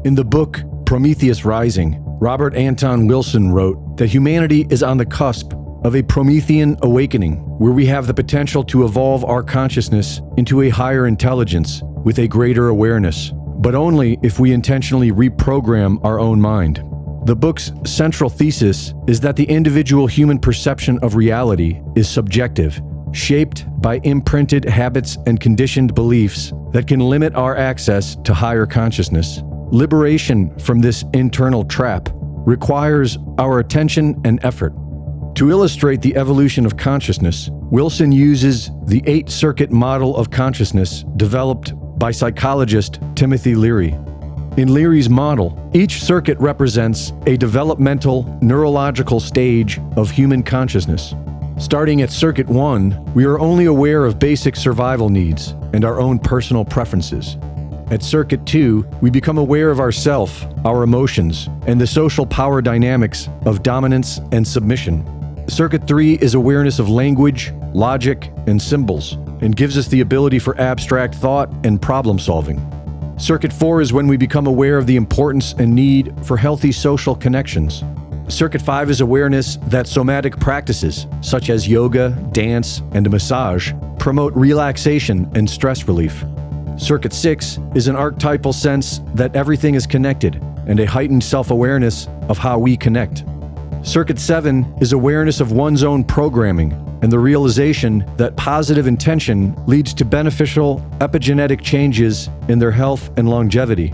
In the book Prometheus Rising, Robert Anton Wilson wrote that humanity is on the cusp of a Promethean awakening, where we have the potential to evolve our consciousness into a higher intelligence with a greater awareness, but only if we intentionally reprogram our own mind. The book's central thesis is that the individual human perception of reality is subjective, shaped by imprinted habits and conditioned beliefs that can limit our access to higher consciousness. Liberation from this internal trap requires our attention and effort. To illustrate the evolution of consciousness, Wilson uses the 8-circuit model of consciousness developed by psychologist Timothy Leary. In Leary's model, each circuit represents a developmental neurological stage of human consciousness. Starting at Circuit 1, we are only aware of basic survival needs and our own personal preferences. At Circuit 2, we become aware of ourself, our emotions, and the social power dynamics of dominance and submission. Circuit 3 is awareness of language, logic, and symbols, and gives us the ability for abstract thought and problem solving. Circuit 4 is when we become aware of the importance and need for healthy social connections. Circuit 5 is awareness that somatic practices, such as yoga, dance, and massage, promote relaxation and stress relief. Circuit 6 is an archetypal sense that everything is connected and a heightened self-awareness of how we connect. Circuit 7 is awareness of one's own programming and the realization that positive intention leads to beneficial epigenetic changes in their health and longevity.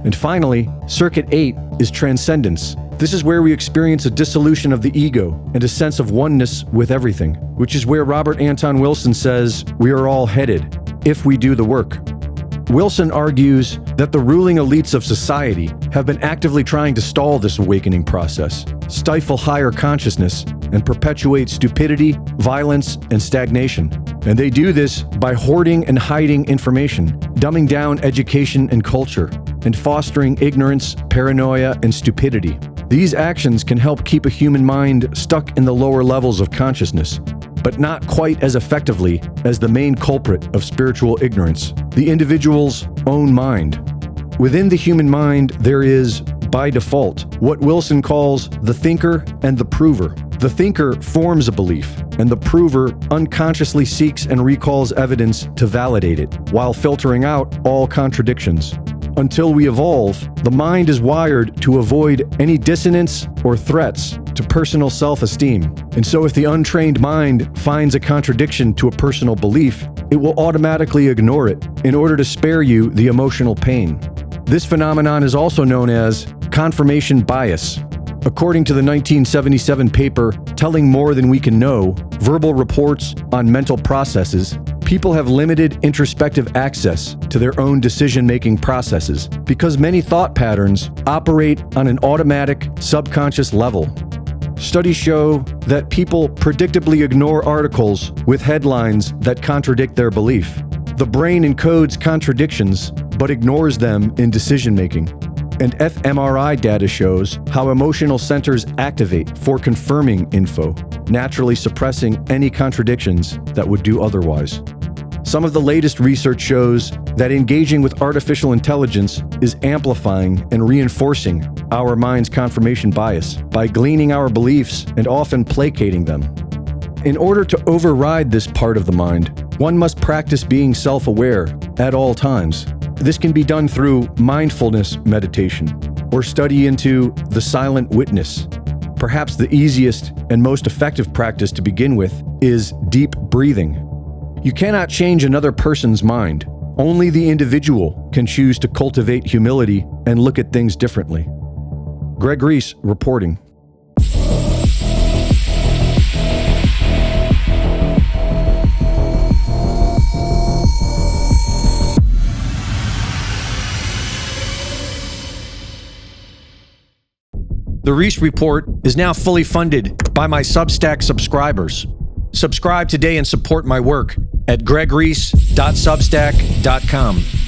And finally, Circuit 8 is transcendence. This is where we experience a dissolution of the ego and a sense of oneness with everything, which is where Robert Anton Wilson says we are all headed if we do the work. Wilson argues that the ruling elites of society have been actively trying to stall this awakening process, stifle higher consciousness, and perpetuate stupidity, violence, and stagnation. And they do this by hoarding and hiding information, dumbing down education and culture, and fostering ignorance, paranoia, and stupidity. These actions can help keep a human mind stuck in the lower levels of consciousness, but not quite as effectively as the main culprit of spiritual ignorance, the individual's own mind. Within the human mind, there is, by default, what Wilson calls the thinker and the prover. The thinker forms a belief, and the prover unconsciously seeks and recalls evidence to validate it, while filtering out all contradictions. Until we evolve, the mind is wired to avoid any dissonance or threats to personal self-esteem. And so if the untrained mind finds a contradiction to a personal belief, it will automatically ignore it in order to spare you the emotional pain. This phenomenon is also known as confirmation bias. According to the 1977 paper, Telling More Than We Can Know, Verbal Reports on Mental Processes, people have limited introspective access to their own decision-making processes because many thought patterns operate on an automatic, subconscious level. Studies show that people predictably ignore articles with headlines that contradict their belief. The brain encodes contradictions but ignores them in decision-making. And fMRI data shows how emotional centers activate for confirming info, naturally suppressing any contradictions that would do otherwise. Some of the latest research shows that engaging with artificial intelligence is amplifying and reinforcing our mind's confirmation bias by gleaning our beliefs and often placating them. In order to override this part of the mind, one must practice being self-aware at all times. This can be done through mindfulness meditation or study into the silent witness. Perhaps the easiest and most effective practice to begin with is deep breathing. You cannot change another person's mind. Only the individual can choose to cultivate humility and look at things differently. Greg Reese reporting. The Reese Report is now fully funded by my Substack subscribers. Subscribe today and support my work at gregreese.substack.com.